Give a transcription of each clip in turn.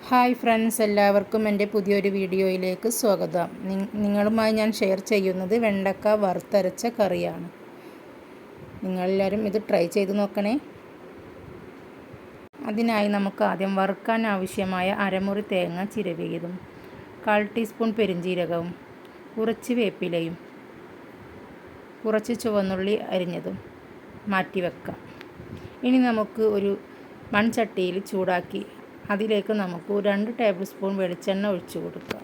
Hi friends, എല്ലാവർക്കും എൻ്റെ പുതിയൊരു വീഡിയോയിലേക്ക് സ്വാഗതം. നിങ്ങളുമായി ഞാൻ ഷെയർ ചെയ്യുന്നത് വെണ്ടക്ക വറുത്തരച്ച കറിയാണ്. നിങ്ങളെല്ലാവരും ഇത് ട്രൈ ചെയ്ത് നോക്കണേ. അതിനായി നമുക്ക് ആദ്യം വറുക്കാൻ ആവശ്യമായ അരമുറി തേങ്ങ ചിരവിയതും 1/4 ടീസ്പൂൺ പെരുംജീരകവും കുറച്ച് വേപ്പിലയും കുറച്ച് ചുവന്നുള്ളി അരിഞ്ഞതും മാറ്റിവെക്കാം. ഇനി നമുക്ക് ഒരു മൺചട്ടിയിൽ ചൂടാക്കി അതിലേക്ക് നമുക്ക് 2 ടേബിൾ സ്പൂൺ വെളിച്ചെണ്ണ ഒഴിച്ചു കൊടുക്കാം.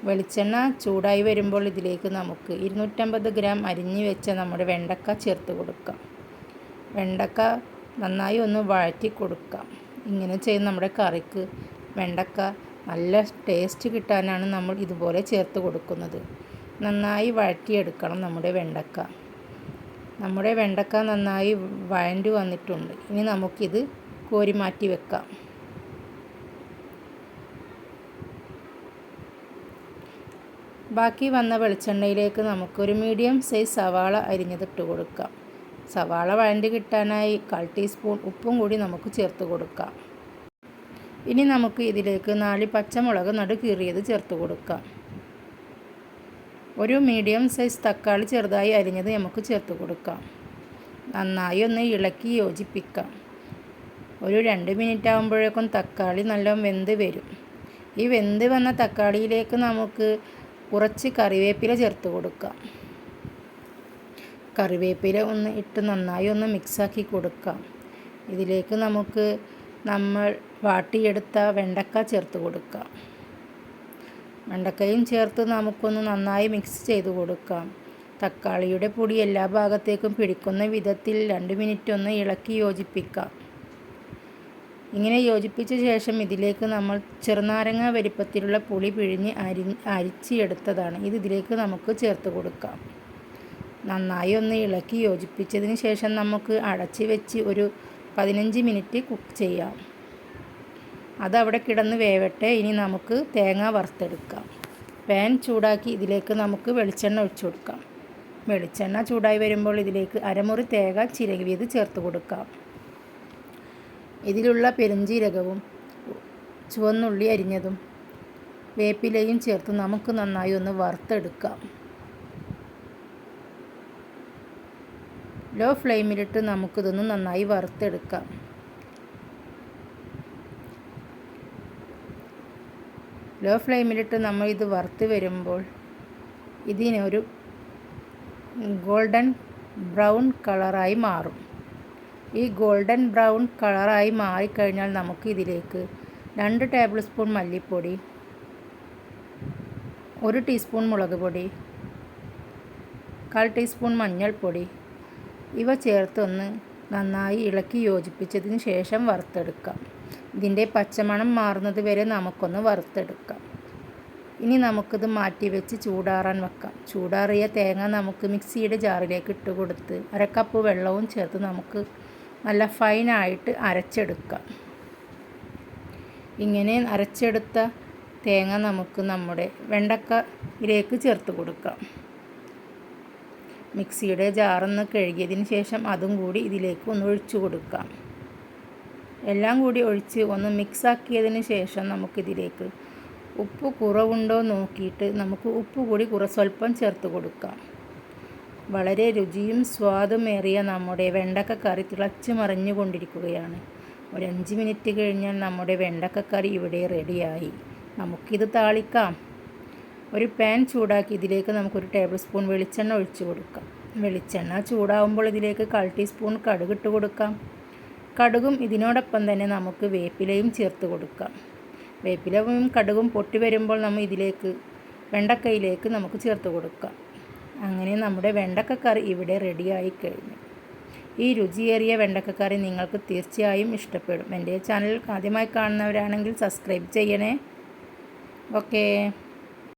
വെളിച്ചെണ്ണ ചൂടായി വരുമ്പോൾ ഇതിലേക്ക് നമുക്ക് 250 ഗ്രാം അരിഞ്ഞു വെച്ച നമ്മുടെ വെണ്ടക്ക ചേർത്ത് കൊടുക്കാം. വെണ്ടക്ക നന്നായി ഒന്ന് വഴറ്റി കൊടുക്കാം. ഇങ്ങനെ ചെയ്യുന്ന നമ്മുടെ കറിക്ക് വെണ്ടക്ക നല്ല ടേസ്റ്റ് കിട്ടാനാണ് നമ്മൾ ഇതുപോലെ ചേർത്ത് കൊടുക്കുന്നത്. നന്നായി വഴറ്റിയെടുക്കണം നമ്മുടെ വെണ്ടക്ക. നമ്മുടെ വെണ്ടക്ക നന്നായി വഴണ്ടി വന്നിട്ടുണ്ട്. ഇനി നമുക്കിത് കോരി മാറ്റി വെക്കാം. ബാക്കി വന്ന വെളിച്ചെണ്ണയിലേക്ക് നമുക്കൊരു മീഡിയം സൈസ് സവാള അരിഞ്ഞതിട്ട് കൊടുക്കാം. സവാള വഴണ്ടി കിട്ടാനായി 1/4 ടീസ്പൂൺ ഉപ്പും കൂടി നമുക്ക് ചേർത്ത് കൊടുക്കാം. ഇനി നമുക്ക് ഇതിലേക്ക് 4 പച്ചമുളക് നടുകീറിയത് ചേർത്ത് കൊടുക്കാം. ഒരു മീഡിയം സൈസ് തക്കാളി ചെറുതായി അരിഞ്ഞത് നമുക്ക് ചേർത്ത് കൊടുക്കാം. നന്നായി ഒന്ന് ഇളക്കി യോജിപ്പിക്കാം. ഒരു 2 മിനിറ്റ് ആകുമ്പോഴേക്കും തക്കാളി നല്ലോണം വെന്ത് വരും. ഈ വെന്ത് വന്ന തക്കാളിയിലേക്ക് നമുക്ക് കുറച്ച് കറിവേപ്പില ചേർത്ത് കൊടുക്കാം. കറിവേപ്പില ഒന്ന് ഇട്ട് നന്നായി ഒന്ന് മിക്സാക്കി കൊടുക്കാം. ഇതിലേക്ക് നമുക്ക് നമ്മൾ വാട്ടിയെടുത്ത വെണ്ടക്ക ചേർത്ത് കൊടുക്കാം. വെണ്ടക്കയും ചേർത്ത് നമുക്കൊന്ന് നന്നായി മിക്സ് ചെയ്ത് കൊടുക്കാം. തക്കാളിയുടെ പൊടി എല്ലാ ഭാഗത്തേക്കും പിടിക്കുന്ന വിധത്തിൽ 2 മിനിറ്റ് ഒന്ന് ഇളക്കി യോജിപ്പിക്കാം. ഇങ്ങനെ യോജിപ്പിച്ച ശേഷം ഇതിലേക്ക് നമ്മൾ ചെറുനാരങ്ങ വലിപ്പത്തിലുള്ള പുളി പിഴിഞ്ഞ് അരിച്ചെടുത്തതാണ്. ഇതിലേക്ക് നമുക്ക് ചേർത്ത് കൊടുക്കാം. നന്നായി ഒന്ന് ഇളക്കി യോജിപ്പിച്ചതിന് ശേഷം നമുക്ക് അടച്ച് വെച്ച് ഒരു 15 മിനിറ്റ് കുക്ക് ചെയ്യാം. അതവിടെ കിടന്ന് വേവട്ടെ. ഇനി നമുക്ക് തേങ്ങ വറുത്തെടുക്കാം. പാൻ ചൂടാക്കി ഇതിലേക്ക് നമുക്ക് വെളിച്ചെണ്ണ ഒഴിച്ചു കൊടുക്കാം. വെളിച്ചെണ്ണ ചൂടായി വരുമ്പോൾ ഇതിലേക്ക് അരമുറി തേങ്ങ ചിരവിയത് ചേർത്ത് കൊടുക്കാം. ഇതിലുള്ള പെരുംജീരകവും ചുവന്നുള്ളി അരിഞ്ഞതും വേപ്പിലയും ചേർത്ത് നമുക്ക് നന്നായി ഒന്ന് വറുത്തെടുക്കാം. ലോ ഫ്ലെയിമിലിട്ട് നമുക്കിതൊന്ന് നന്നായി വറുത്തെടുക്കാം. ലോ ഫ്ലെയിമിലിട്ട് നമ്മൾ ഇത് വറുത്ത് വരുമ്പോൾ ഇതിനൊരു ഗോൾഡൻ ബ്രൗൺ കളറായി മാറും. ഈ ഗോൾഡൻ ബ്രൗൺ കളറായി മാറിക്കഴിഞ്ഞാൽ നമുക്ക് ഇതിലേക്ക് 2 ടേബിൾ സ്പൂൺ മല്ലിപ്പൊടി, 1 ടീസ്പൂൺ മുളക് പൊടി, 1/4 ടീസ്പൂൺ മഞ്ഞൾപ്പൊടി ഇവ ചേർത്തൊന്ന് നന്നായി ഇളക്കി യോജിപ്പിച്ചതിന് ശേഷം വറുത്തെടുക്കാം. ഇതിൻ്റെ പച്ചമണം മാറുന്നത് വരെ നമുക്കൊന്ന് വറുത്തെടുക്കാം. ഇനി നമുക്കിത് മാറ്റി വെച്ച് ചൂടാറാൻ വെക്കാം. ചൂടാറിയ തേങ്ങ നമുക്ക് മിക്സിയുടെ ജാറിലേക്ക് ഇട്ട് കൊടുത്ത് 1/2 കപ്പ് വെള്ളവും ചേർത്ത് നമുക്ക് നല്ല ഫൈനായിട്ട് അരച്ചെടുക്കാം. ഇങ്ങനെ അരച്ചെടുത്ത തേങ്ങ നമുക്ക് നമ്മുടെ വെണ്ടക്കയിലേക്ക് ചേർത്ത് കൊടുക്കാം. മിക്സിയുടെ ജാറൊന്ന് കഴുകിയതിന് ശേഷം അതും കൂടി ഇതിലേക്ക് ഒന്ന് ഒഴിച്ചു കൊടുക്കാം. എല്ലാം കൂടി ഒഴിച്ച് ഒന്ന് മിക്സാക്കിയതിന് ശേഷം നമുക്കിതിലേക്ക് ഉപ്പ് കുറവുണ്ടോ നോക്കിയിട്ട് നമുക്ക് ഉപ്പ് കൂടി സ്വല്പം ചേർത്ത് കൊടുക്കാം. വളരെ രുചിയും സ്വാദുമേറിയ നമ്മുടെ വെണ്ടക്ക കറി തിളച്ച് മറിഞ്ഞു കൊണ്ടിരിക്കുകയാണ്. ഒരു 5 മിനിറ്റ് കഴിഞ്ഞാൽ നമ്മുടെ വെണ്ടക്ക കറി ഇവിടെ റെഡിയായി. നമുക്കിത് താളിക്കാം. ഒരു പാൻ ചൂടാക്കി ഇതിലേക്ക് നമുക്കൊരു ടേബിൾ സ്പൂൺ വെളിച്ചെണ്ണ ഒഴിച്ചു കൊടുക്കാം. വെളിച്ചെണ്ണ ചൂടാവുമ്പോൾ ഇതിലേക്ക് 1/4 ടീസ്പൂൺ കടുക് ഇട്ട് കൊടുക്കാം. കടുകും ഇതിനോടൊപ്പം തന്നെ നമുക്ക് വേപ്പിലയും ചേർത്ത് കൊടുക്കാം. വേപ്പിലയും കടുകും പൊട്ടി വരുമ്പോൾ നമ്മൾ ഇതിലേക്ക് വെണ്ടക്കയിലേക്ക് നമുക്ക് ചേർത്ത് കൊടുക്കാം. അങ്ങനെ നമ്മുടെ വെണ്ടക്കക്കറി ഇവിടെ റെഡിയായി കഴിഞ്ഞു. ഈ രുചിയേറിയ വെണ്ടക്കക്കറി നിങ്ങൾക്ക് തീർച്ചയായും ഇഷ്ടപ്പെടും. എൻ്റെ ചാനൽ ആദ്യമായി കാണുന്നവരാണെങ്കിൽ സബ്സ്ക്രൈബ് ചെയ്യണേ. ഓക്കേ.